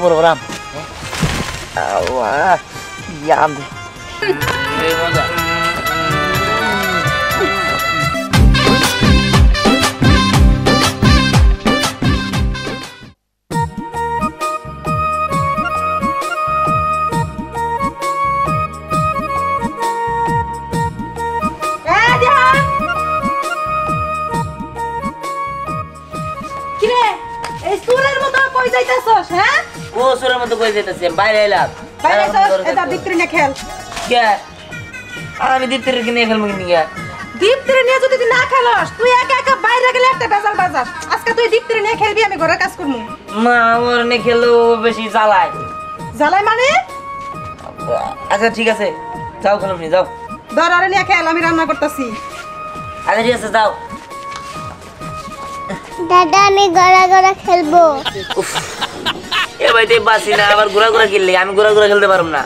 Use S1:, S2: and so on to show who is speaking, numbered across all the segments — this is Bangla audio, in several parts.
S1: বড় বড় আম আম মজা বাইরে এলাম আমি দীপ্তির নিয়ে খেলবো কিনে
S2: দীপ্তির নিয়ে যদি না খেলস তুই একা একা বাইরে গেলে একটা বেজাল বাজাস আজকে তুই দীপ্তির নিয়ে খেলবি আমি ঘরে কাজ করবো
S1: মা আমার নিয়ে খেললেও বেশি জ্বালায়
S2: জ্বালায় মানে
S1: আচ্ছা ঠিক আছে যাও খেলো যাও
S2: ধর আরে নিয়ে খেল আমি রান্না করতেছি
S1: আচ্ছা ঠিক আছে যাও
S3: দাদা আমি গড়া গড়া খেলবো
S1: এ ভাই তুই বাসি না আবার ঘোরা ঘোরা খেললি আমি ঘোরা ঘোরা খেলতে পারবো না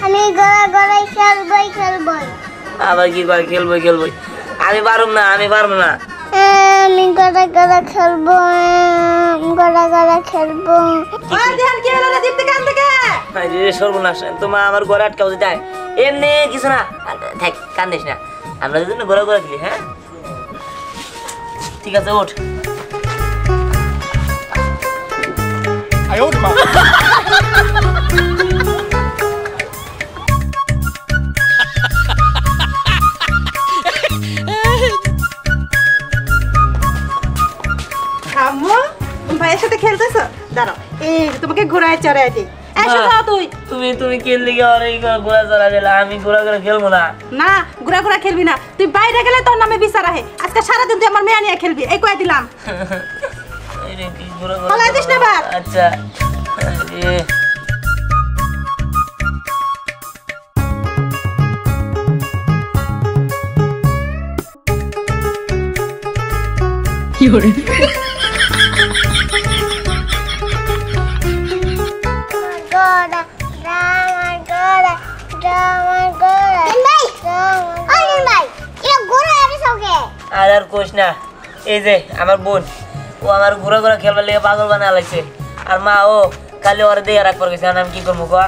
S3: আমি গড়া গড়াই খেলবই
S1: আবার কি করে খেলবই আমি পারবো না আমি পারবো না
S3: আমি গড়া গড়া খেলবো
S2: ওই ধ্যান কি হলো রে দীপ্তি কান থেকে
S1: আরে সর্বনাশ তোমার আমার ঘরে আটকাও যায় এমনি কিছু না থাক কান্দিস না আমরা যদি ঘোরা ঘোরা খেলি হ্যাঁ ঠিক আছে ওঠ
S2: আম্মু ভাইয়ের সাথে খেলতেছ দাঁড়াও এই তোমাকে ঘোড়ায় চড়াই দিই এসো যাও
S1: তুমি খেললি কি আর এই ঘোরা চড়া দিলা আমি ঘোরা ঘোরা খেলবো না
S2: না ঘোরা খেলবি না তুই বাইরে গেলে তোর নামে বিচার আহে আজকে সারাদিন তুই আমার মেয়ে নিয়ে খেলবি এই কয়ে দিলাম দিস না এবার
S1: আচ্ছা
S2: কি হরে
S1: আর কোশ না এই যে আমার বোন ও আমার ঘোরা ঘোরা খেলবার লেগে পাগল বানা লাগছে আর মা ও কালি ওর দিয়ে রাখবার গেছে আমি কি করবো কোয়া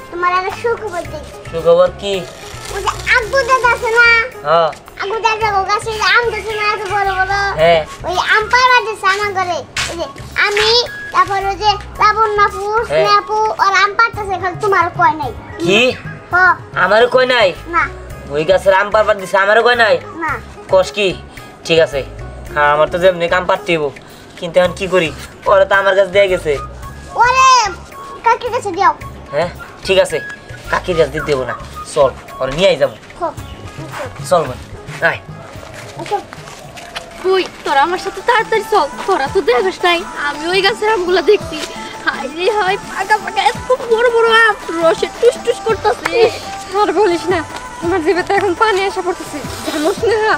S3: তোমার একটা সুখবর দিই
S1: সুখবর কি
S3: ওই যে আঙ্গু দাদা আছে না
S1: হ্যাঁ
S3: আঙ্গু দাদা গাছে আম গাছে না এত বড় বড়
S1: হ্যাঁ
S3: ওই আম পাড়া দিছে আমার ঘরে এই যে আমি তারপর ওই যে লাবণ্যপু স্নেহপু আর আম পাড়তেছে খালি তোমার কয় নাই
S1: কি
S3: হ্যাঁ
S1: আমার কই নাই
S3: না
S1: ওই গাছের আম পারবার দিছে আমার কই নাই
S3: না
S1: কস কি ঠিক আছে হ্যাঁ আমার তো যেমনি কাম পারতে হইব কিন্তু এখন কি করি ওরা তো আমার কাছে দিয়ে গেছে
S3: ওরে কাকির কাছে দাও
S1: হ্যাঁ ঠিক আছে কাকির কাছে দিতে দেবো না চল ওরা নিয়ে যাবো চল বোন আয়
S4: কই তোরা আমার সাথে তাড়াতাড়ি চল তোরা তো দেখিস নাই আমি ওই গাছের আমগুলো দেখছি হাই রে হাই পাকা পাকা এত বড় বড় আম রসে টুস টুস করতেছে আর বলিস না আমার জিভে তো এখন পানি এসে পড়তেছে জানোস না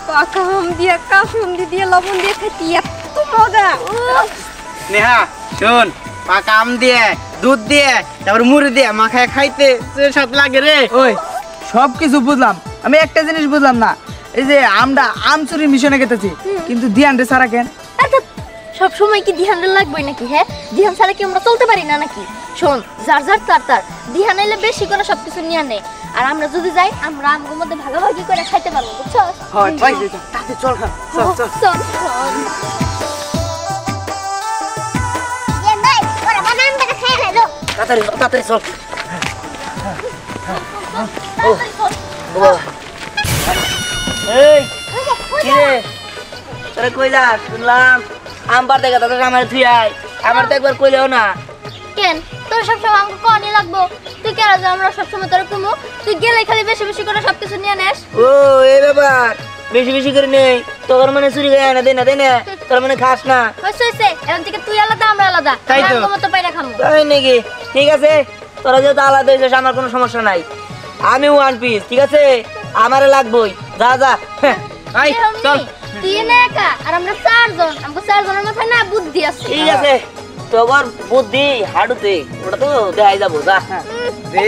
S4: পাকা আম দিয়ে কাসুন্দি দিয়ে লবণ দিয়ে খেতে এত মজা
S5: নেহা শোন পাকা আম দিয়ে দুধ দিয়ে তারপর মুড়ি দিয়ে মাখায় খাইতে স্বাদ লাগে রে
S6: ওই সব কিছু বুঝলাম আমি একটা জিনিস বুঝলাম না এই যে আমরা আম চুরি মিশনে গেতেছি কিন্তু ধ্যান রে সারা কেন
S4: সব সময় কি ধ্যান লাগবেই নাকি হ্যাঁ ধ্যান ছাড়া কি আমরা চলতে পারি না নাকি শোন যার যার তার ধ্যান এলে বেশি করে সবকিছু নিয়ে নেই আর আমরা যদি যাই আমরা আমগুলোর মধ্যে ভাগাভাগি করে খাইতে পারবো বুঝছো
S5: হয় ভাই তাতে চল খা চল চল
S4: চল
S3: এ ভাই ওরা বানামটা খেয়ে নেলো
S1: তাড়াতাড়ি চল এই কি রে তোরা কই যা শুনলাম আম পারতে গেছে তোর আমার থুই আয় আমার তো একবার কইলেও না
S4: কেন তোর সব সময় আমাকে কোনি লাগবো তুই কেন যে আমরা সব সময় তোর কুমু তুই গেলে খালি বেশি বেশি করে সবকিছু নিয়ে নেস
S1: ও এই ব্যাপার বেশি বেশি করে নেই তোর মানে চুরি করে আনা দে না তোর মানে খাস না
S4: হইছে এখন থেকে তুই আলাদা আমরা আলাদা
S5: তাই তো।
S4: আমরা মতো পাইরা খামু
S1: তাই নাকি ঠিক আছে তোরা যেহেতু আলাদা হয়েছিস আমার কোনো সমস্যা নাই আমি ওয়ান পিস ঠিক আছে আমারে লাগবই যা যা
S5: আই চল
S4: তুই না একা আর আমরা চারজন আমাকে চারজনের মাথায় না বুদ্ধি আছে
S1: ঠিক আছে তোর বুদ্ধি হাডুতে ওটা তো দেখাই যাবো যা
S5: রে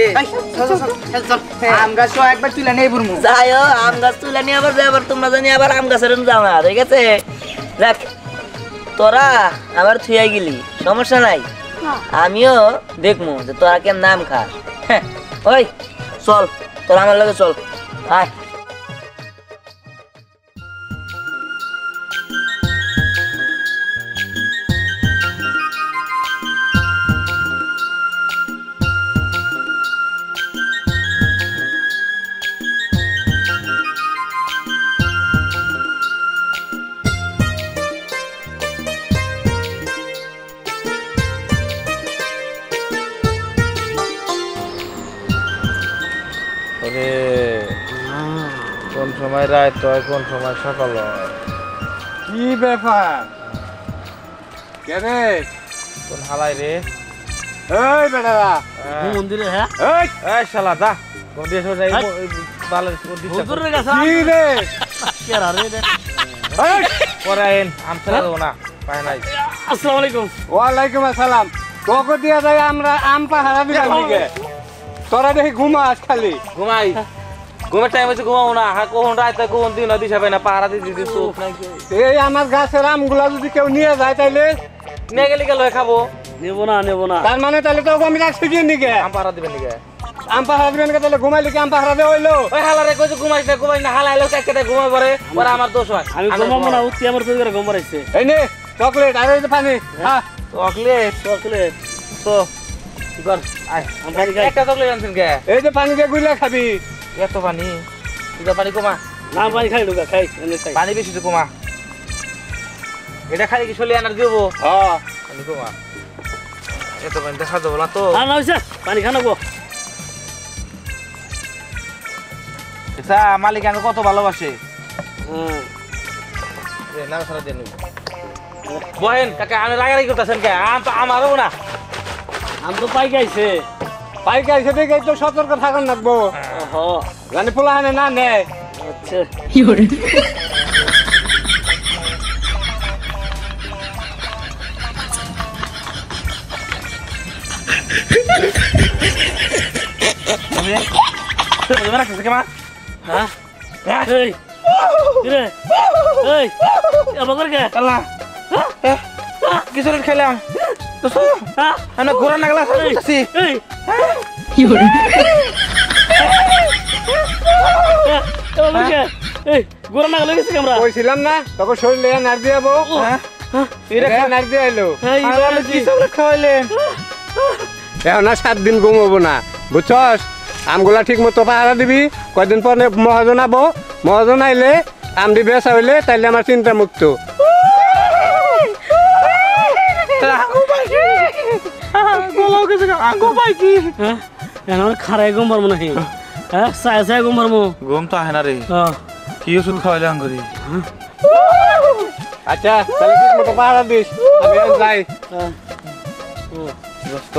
S5: চল চল চল আম গাছ তো একবার তুলে নেই বুরমু
S1: যাইও আম গাছ তুলে নিয়ে আবার তোমরা জানি আবার আম গাছের যাও না ঠিক আছে দেখ তোরা আবার থুয়ে গেলি সমস্যা নাই,
S4: হ্যাঁ।
S1: আমিও দেখবো যে তোরা কেন নাম খা। হ্যাঁ, ওই চল, তোরা আমার লগে চল, আয়।
S7: আরে কোন সময় রাত হয় কোন সময় সকাল হয়,
S5: কি ব্যাপার কেনে?
S7: কোন হালাই রে?
S5: এই বেটারা
S7: মন্দিরে
S5: হ্যাঁ
S7: এই শালা দা কোন দিয়ে যাই বালের কোন দিছে
S5: কি রে? এই,
S7: পরে আইন আম ছাড়া দেবো না পায় নাই।
S8: আসসালামু আলাইকুম।
S5: ওয়ালাইকুম আসসালাম। তোকে দিয়া যাই আমরা আম পাহারা দিলাম দিকে, তোরা দেখি ঘুমাস খালি।
S7: ঘুমাই ঘুমের টাইম হচ্ছে ঘুমাবো না, হ্যাঁ কখন রাত হয় কখন দিন হয় দিশা পাই না, পাহারা দিয়ে দিতে চোখ নাই।
S5: এই আমার গাছের আমগুলা যদি কেউ নিয়ে যায় তাইলে
S7: নিয়ে গেলে গেল খাবো,
S8: নেব না।
S5: তার মানে তাহলে তোকে আমি রাখছি কি নিকে?
S7: আম পাহারা দিবেন নিকে?
S5: আম পাহারা দিবেন কে? তাহলে ঘুমাইলে কি আম পাহারা দেওয়া হইলো?
S7: ওই হালারে কইছে ঘুমাইস না হালাইলো চারটে ঘুমাই পরে পরে আমার দোষ হয়।
S8: আমি ঘুমাবো না, উঠতে আমার তৈরি করে ঘুম পাড়াইছে।
S5: এই নে চকলেট আর এই যে পানি। হ্যাঁ
S7: চকলেট
S8: চকলেট
S7: তো কি কর আয় একটা চকলেট আনছেন কে?
S5: এই যে পানি দিয়ে গুলা খাবি।
S7: এত পানি তুই পানি কমা,
S8: না পানি খাই ঢুকা খাই এনে খাই।
S7: পানি বেশি তো কমা, এটা খালি কি চলে আনার দিব?
S5: হ্যাঁ
S7: পানি কমা, এত পানি দেখা যাবো না তো।
S8: না হইছে পানি খানাবো।
S7: এটা মালিক আমাকে কত ভালোবাসে।
S8: হ্যাঁ
S7: না সারা দিন বহেন কাকা আমি রাগারাগি করতেছেন কে? আমারও না,
S8: আম তো পাই গাইছে।
S5: পাইকে এসে দেখে তো সতর্ক থাকুন লাগবো,
S8: ওহো
S5: জানি পোলা হানে না নেয়।
S8: আচ্ছা
S7: হ্যাঁ
S8: এই কিরে এই আবার কে
S7: আল্লাহ কিছু খেলাম আমি ঘোরা নাগলা খাচ্ছি।
S8: এই আবার কে এই গোরা না লাগেছে ক্যামেরা।
S5: কইছিলাম না তোকে শরীরে এনার্জি যাবো, এনার্জি আইলো।
S7: খাওয়াইলেন
S5: এখন না 7 দিন ঘুমাবো না বুঝছস? আমগুলা ঠিক মতো পাহারা দিবি, কয়দিন পরে মহাজন আবো, মহাজন আইলে আমদি বেচা হইলে তাইলে আমার চিন্তা মুক্ত।
S8: আমার খারাই ঘুম পারবো নাকি? হ্যাঁ চাই চাই ঘুম পারবো।
S7: ঘুম তো আহে না রে, কি ওষুধ খাওয়াইলে আঙ্গুরি?
S5: আচ্ছা তাহলে ঠিক মতো পাহারা দিস, আমি এখন যাই।
S7: দোস্ত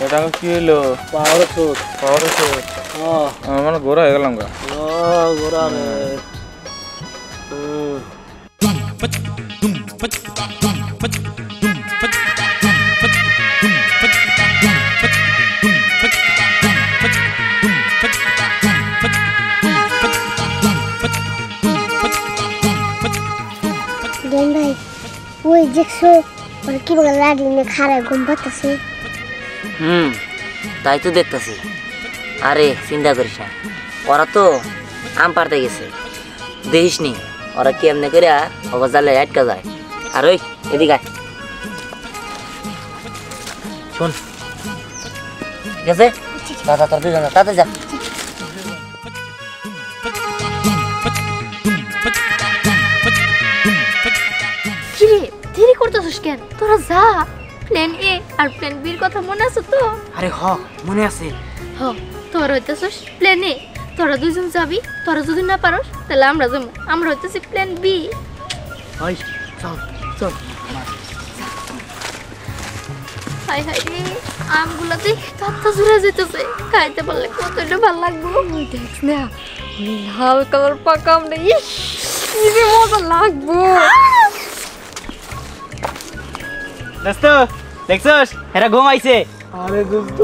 S7: এটা কি হইলো?
S8: পাওয়ার ওষুধ।
S7: পাওয়ার ওষুধ? আমার মানে ঘোরা হয়ে গেলাম গা।
S8: গোরা রে
S3: ভাই ওই দেখছো ওরা কি বলে লাড়ি নিয়ে খারাপ ঘুম পাচ্ছে।
S1: তাই তো দেখতেছি। আরে চিন্তা করিস না, ওরা তো আম পাড়তে গেছে, দেখিস নি ওরা কেমনে করে অবাজ জালে আটকা যায়। আর ওই এদিকে আয়। শোন ঠিক আছে, দাদা তোর দুজন তাতে যা।
S4: কিরে দেরি করতেছিস কেন? তোরা যা। প্ল্যান এ আর প্ল্যান বির কথা মনে আছে তো?
S1: আরে হ মনে আছে।
S4: হ তোরা হইতেছিস প্ল্যান এ, তোরা দুজন যাবি, তোরা যদি না পারস তাহলে আমরা যাবো। আমরা হইতেছি প্ল্যান বি।
S1: ওই চল চল।
S4: হাই হাই রে আমগুলা দেখে কাঁথা জুড়ে যেতেছে, খাইতে পারলে কতটা ভালো লাগবো। দেখ না লাল কালার পাকা আমটা, ইস কি যে মজা লাগবো।
S6: দোস্ত দেখছস এরা ঘুমাইছে? আরে দোস্ত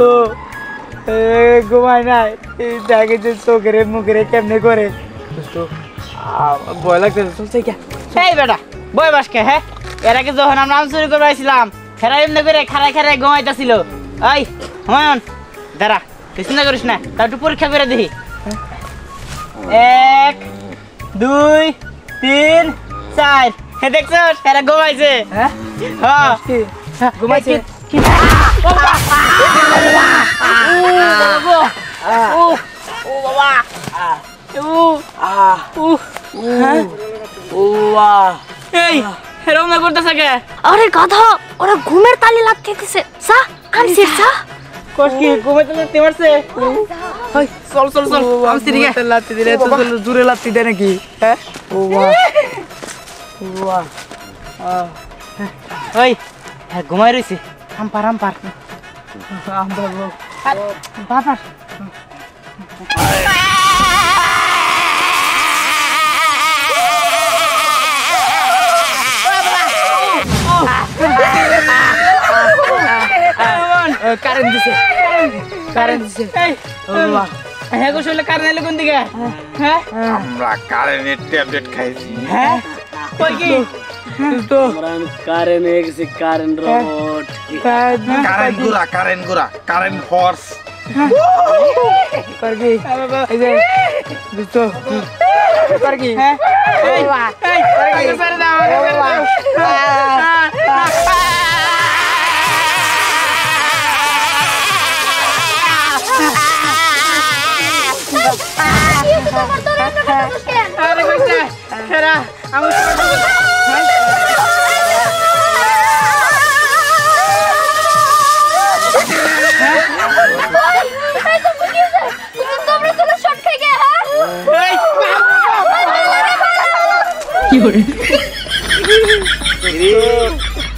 S6: ঘুমাই নাই, দেখে যে চোখের মুখের কেমনে করে দোস্ত ভয় লাগতেছে। চলছে কে? এই বেটা
S9: বই বাসকে হ্যাঁ এর আগে যখন আমরা আম চুরি করে আইছিলাম খেরা এমনি করে খারাই খারাই ঘুমাইতেছিল এই হুমায়ুন দাঁড়া তুই চিন্তা করিস না তার একটু পরীক্ষা করে দেখি 1 2 3 4 হে দেখছো এরা ঘুমাইছে হ্যাঁ ঘুমাইছে
S4: আরে গাধা ওরা ঘুমের তালি লাগতেছে যা আমসির যা
S9: কষ্টি ঘুমাইতে লাগতে মারছে চল চল চল আমসির গে
S6: লাত্তি দিলে তো জোরে লাত্তি দেয় নাকি হ্যাঁ ও বাহ
S9: ওই ঘুমাই রইছে আম্পার বাবা
S6: কারেন্ট দিছে
S9: হ্যাঁ গোসলে কারেন্ট এলো কোন দিকে হ্যাঁ
S7: আমরা কারেন্টের ট্যাবলেট খাইছি
S9: হ্যাঁ কই কি
S8: কারেন্ট হয়ে গেছে কারেন্ট রোবট
S7: কারেন্ট গুড়া কারেন্ট হর্স
S6: করগি এই যে দুটো করগি
S9: হ্যাঁ এই সারে দাও আরে কইছে খেরা আমি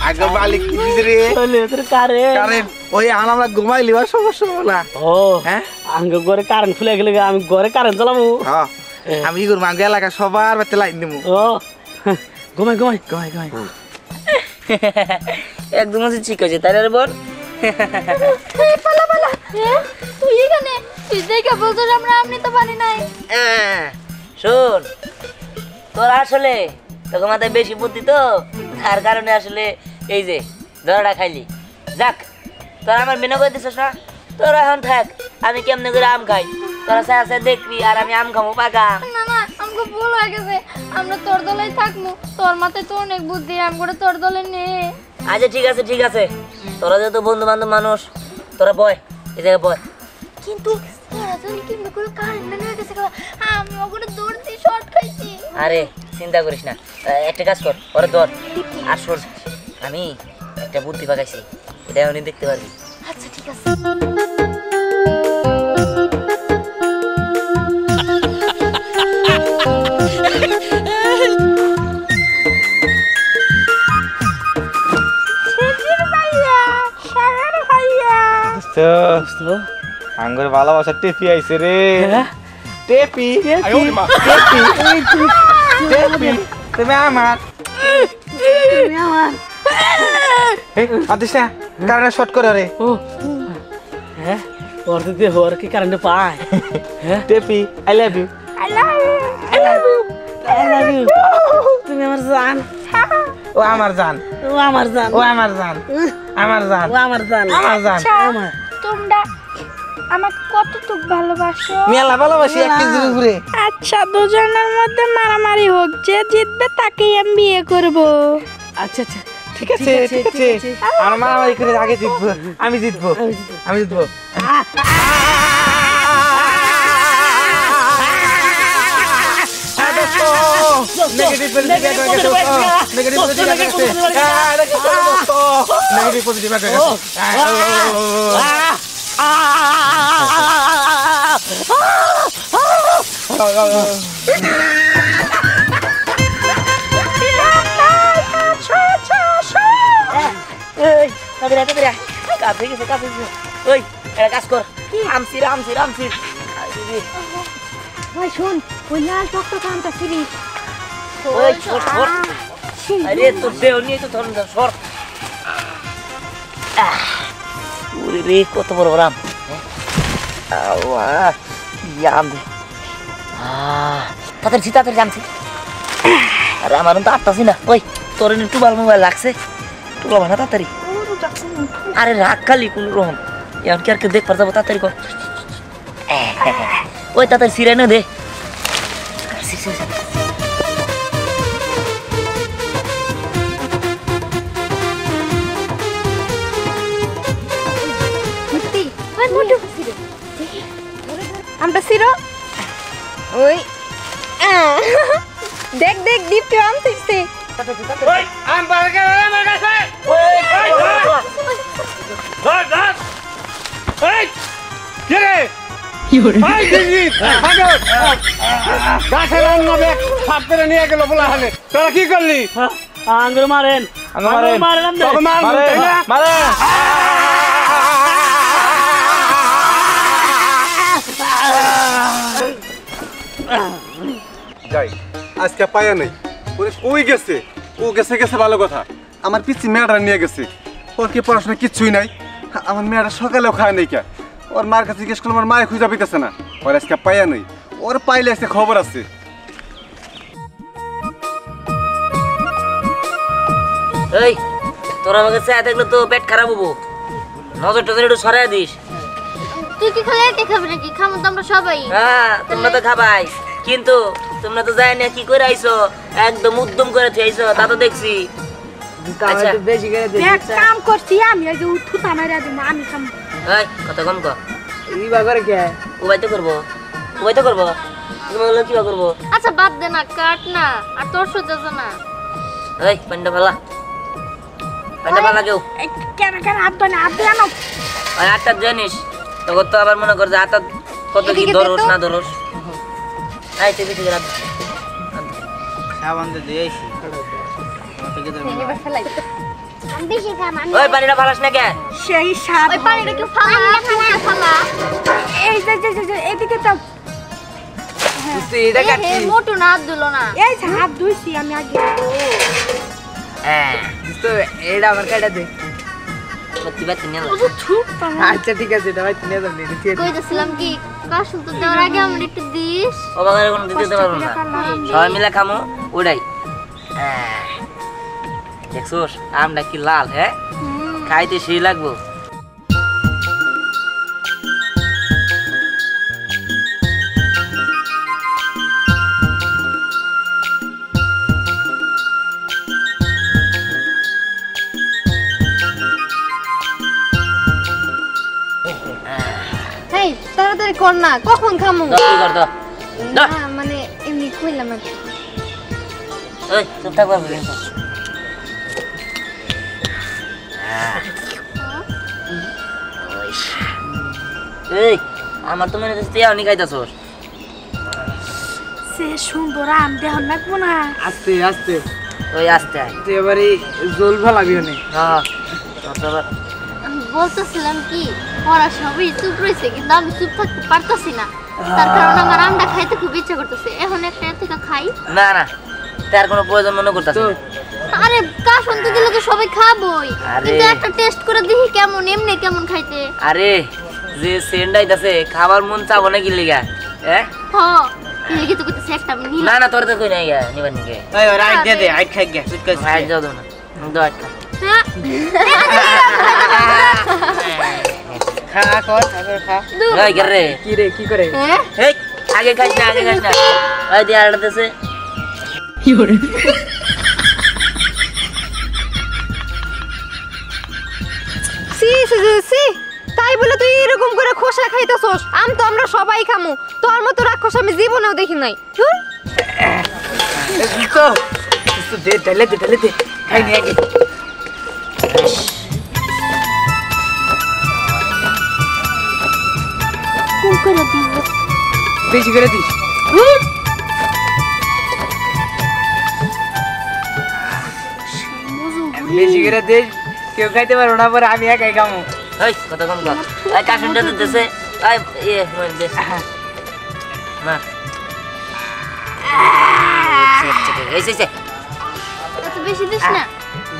S7: আগে মালিক কি দিছে রে কারেন্ট ওই আমরা ঘুমাই লিবার সমস্যা বলা
S8: ও
S7: হ্যাঁ
S8: আঙ্গ ঘরে কারেন্ট ফুলে গেলে আমি ঘরে কারেন্ট চালাবো
S7: হ্যাঁ আমি কি করব আগে এলাকা সবার বাতে লাইন দিমু
S8: ও ঘুমাই
S1: একদম ঠিক আছে তাই রে বোন
S4: তুই এখানে তুই দেখে বলছিস আমরা আমনি তো পারি নাই
S1: শোন তোর আসলে তোকে মাথায় বেশি বুদ্ধি তো তার কারণে আসলে এই যে ধরাটা খাইলি যাক তোরা আমার মেনে করে দিছিস না তোরা এখন থাক আমি কেমনে করে আম খাই তোরা চাই দেখবি আর আমি আম খাবো পাকা
S4: না না আমাকে ভুল হয়ে গেছে আমরা তোর দলেই থাকবো তোর মাথায় তো অনেক বুদ্ধি আমরা তোর দলে নে
S1: আচ্ছা ঠিক আছে তোরা যেহেতু বন্ধু বান্ধব মানুষ তোরা বয় এই জায়গায় বয়
S4: কিন্তু কিভাবে করে কারেন্ট নিয়ে গেছে আমি ওখানে দৌড়ছি শর্ট খাইছি
S1: আরে চিন্তা করিস না একটা কাজ কর ওরে ধর আর শোন আমি একটা বুদ্ধি পাকাইছি এটা উনি দেখতে পারবি
S4: আচ্ছা ঠিক আছে
S7: আঙ্গুর ভালোবাসা টেপি আইছে রে টেপি তুমি আমার আদিস না কারণে শর্ট করে রে
S8: ও হ্যাঁ ওর দিদি ওর কি কারেন্ট পায় হ্যাঁ
S7: টেপি I love you
S8: I love you তুমি আমার জান
S7: ও আমার জান
S4: তোমরা আমাকে কতটুক ভালোবাসো
S7: মেলা ভালোবাসি এক কেজি ঘুরে
S4: আচ্ছা দুজনের মধ্যে মারামারি হোক যে জিতবে তাকেই আমি বিয়ে করব
S8: আচ্ছা
S7: ঠিক আছে আর মারামারি করে আগে জিতবো আমি জিতবো নেগেটিভ পজিটিভ
S1: ওই একটা কাজ কর আমসির
S4: ভাই শুন ওই লাল টকটক আমটা ছিলি
S1: ওই সর আরে তোর দেহ নিয়ে তো ধরুন সর ওরে রে কত বড় আম আম দে তাড়াতাড়ি আমছি আরে আমার তো আটটাছি না ওই তোর একটু ভালো মোবাইল লাগছে একটু রবা না তাড়াতাড়ি আরে রাগ খালি কোন রকম এখন কি আর কেউ দেখবার যাবো তাড়াতাড়ি কর ওই তাড়াতাড়ি সিরাই না দে
S2: আমরা সিরো ওই দেখ দেখ দীপ্তি আনতেছে
S5: ওই আম পাড়ে আমার কাছে ওই কে রে কি হরে ভাই দিদি ভাগো গাছের অন্য ব্যাগ সাপ করে নিয়ে গেল বলা হলে তোরা কি করলি
S8: আঙ্গুর মারেন মারেন
S5: তোকে মারে
S10: যাই আজকে পায়া নেই ওরে কই গেছে ও গেছে গেছে ভালো কথা আমার পিছি মেয়েটা নিয়ে গেছে ওর কি পড়াশোনা কিচ্ছুই নাই আমার মেয়েটা সকালেও খায় নাই কে ওর মার কাছে জিজ্ঞেস করলে আমার মায়ে খুঁজে পেতেছে না ওর আজকে পায়া নেই ওর পাইলে আজকে খবর আছে
S1: এই তোর আমাকে চায় দেখলে তো পেট খারাপ হবো নজর টজর একটু সরাই দিস
S3: তুই কি খালি একা খাবি নাকি খাবো তো আমরা সবাই
S1: হ্যাঁ তোমরা তো খাবাই কিন্তু তোমরা তো জানি না কি করে আইছো একদম উদ্যম করে আইছো তা তো দেখছি আচ্ছা
S9: বেশি করে দে
S2: এক কাম করছি আমি ওই যে উঠুতা মাইরা দিমু আমি কাম
S1: এই কথা কম কর
S9: এই বাগরে কে
S1: উবাই তো করবো তুমি বললো কি করবো
S4: আচ্ছা বাদ দে না কাট না আর তোর সহ্য না
S1: এই পান্ডা ভালা কেউ
S2: কেন কেন হাত ধরে হাত দিয়ে আনো
S1: ওই আটটা জানিস তখন তো আবার মনে কর যে হাত কত কি ধরোস না ধরোস এই তুই ঠিক রাখ
S9: সাবান দে দিয়েছি
S2: এবার ফেলাই
S3: আমি বেশি খাম আমি
S1: ওই পানিটা ফালাস না কে
S2: সেই স্বাদ
S4: ওই পানিটা কি ফালা
S2: এই যে এদিকে তো
S9: তুই এটা কাটছি
S4: মোটু না হাত দিল না
S2: এই যে হাত ধুইছি আমি আগে
S1: হ্যাঁ
S9: তো এটা আমার কাটা দে
S1: সত্যি বাত নিয়ে
S9: আচ্ছা ঠিক আছে এটা ভাই নিয়ে যাবি
S4: কইতেছিলাম কি কাশন তো দেওয়ার আগে আমরা একটু দিস
S1: ও বাগারে কোনো দিতে পারবো না সবাই মিলে খামো ওটাই দেখছোস আমটা কি লাল হ্যাঁ খাইতে সেই লাগবো
S4: এই তাড়াতাড়ি কর না কখন খামু
S1: কি কর তো
S4: না মানে এমনি কইলাম না
S1: ওই চুপ থাক বাবু এই আমার তো মনে হচ্ছে তুই অনেক খাইতাছস
S2: সে সুন্দর আম দেহ নাকবো না
S9: আস্তে আস্তে
S1: ওই আসতে আয়
S9: তুই এবারে জল ফলাবি না
S1: হ্যাঁ
S4: আমি বলতেছিলাম কি ওরা সবাই চুপ রয়েছে কিন্তু আমি চুপ থাকতে পারতাছি না তার কারণ আমার আমটা খাইতে খুব ইচ্ছা করতেছে এখন একটা থেকে খাই
S1: না না তার কোনো প্রয়োজন মনে করতেছ
S4: আরে কা শুনতে দিলে তো সবাই খাবই
S1: আরে।
S4: কিন্তু একটা টেস্ট করে দেখি কেমন এমনি কেমন খাইতে
S1: আরে যে সেন্ড আইতাছে খাবার মন চাবো না কি লিগা হ্যাঁ
S4: হ লিখে তো কইতেছে একটা আমি নিলাম
S1: না না তোর তো কই নাই গা নিবার নিকে
S9: ওই রাইট দে দে আইট খাই গে সুট কর
S1: ভাই যাও দাও না দো আটকা
S4: হ্যাঁ
S9: খা কর খা
S1: এই কে রে
S9: কি রে কি করে
S4: হ্যাঁ
S1: এই আগে খাইস না ওই দিয়ে আড়াতেছে
S9: কি করে
S2: সি সি সি তাই বলে তুই এরকম করে খোসা খাইতেছস আম তো আমরা সবাই খামু তোর মতো রাক্ষস আমি জীবনেও দেখি নাই
S9: তো দে ঢালে দে খাই নি আগে
S4: কোন করে দিব
S9: বেশি করে দিস বেশি করে দে কেউ খাইতে পারবো না পরে আমি একাই খামো
S1: এই কত কম কর এই কাশুনটা দিতেছে এই এ মই দে না এই সে
S4: এত বেশি দিস না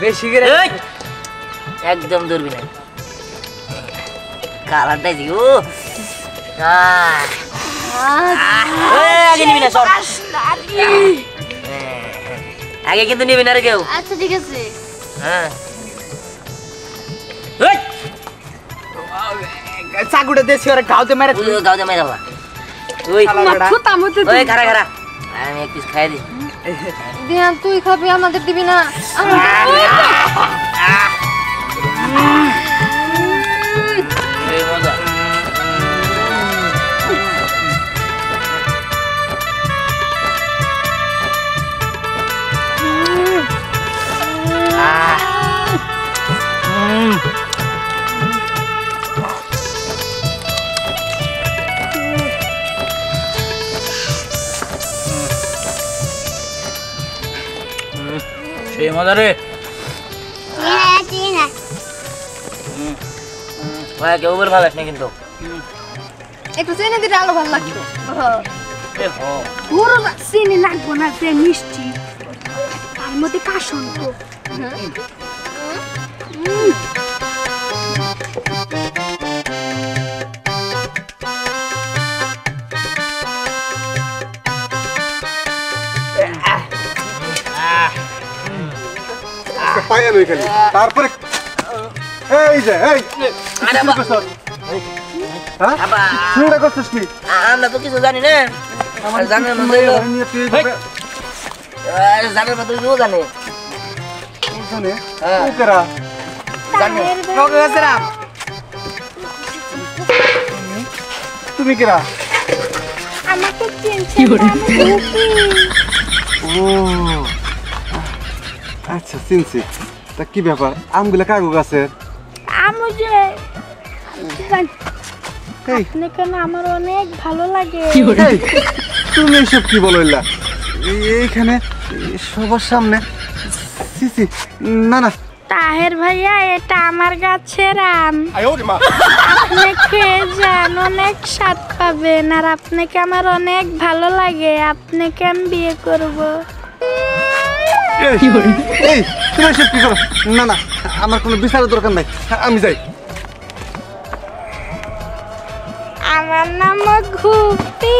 S9: বেশি করে
S1: এই একদম দূরবি না কালারটা দিও আগে নিবি না সর আগে কিন্তু নিবি না রে কেউ।
S4: আচ্ছা ঠিক আছে।
S1: হ্যাঁ
S6: চাকুটা দেছি ওরে গাওতে মেরে
S1: গাওতে মেরে বাবা। ওই ওই খারা খারা আমি এক পিস খাই দিই।
S2: দিয়ান তুই খাবি আমাদের দিবি না?
S1: এই মজা।
S7: সেই মজা রে।
S1: ভাই কেউ বের ভালো লাগছে কিন্তু
S2: একটু চিনি দিলে আলো ভালো লাগতো।
S4: পুরো চিনি লাগবো না, যে মিষ্টি তার মধ্যে কাশন তো।
S10: পায়া নই খালি তারপরে এই যে এই শুরুটা করছিস কি?
S1: আমরা তো কিছু জানি না। জানার মধ্যে জানার মধ্যে কেউ জানে জানে
S10: তুমি কেরা?
S3: আমাকে চিনছে
S10: ও আচ্ছা চিনছি। তা কি ব্যাপার আমগুলা কাগু গাছের?
S3: আমি যে আপনি কেন আমার অনেক ভালো লাগে।
S10: এই, তুমি এসব কি বলো? এইখানে সবার সামনে? সিসি না না
S3: তাহের ভাইয়া, এটা আমার গাছের আম। আপনি খেয়ে যান, অনেক স্বাদ পাবেন। আর আপনাকে আমার অনেক ভালো লাগে, আপনাকে আমি বিয়ে করব।
S10: এই তুমি এসব কি করো? না না আমার কোনো বিচারের দরকার নাই, আমি যাই।
S3: আমার নাম ঘুপি।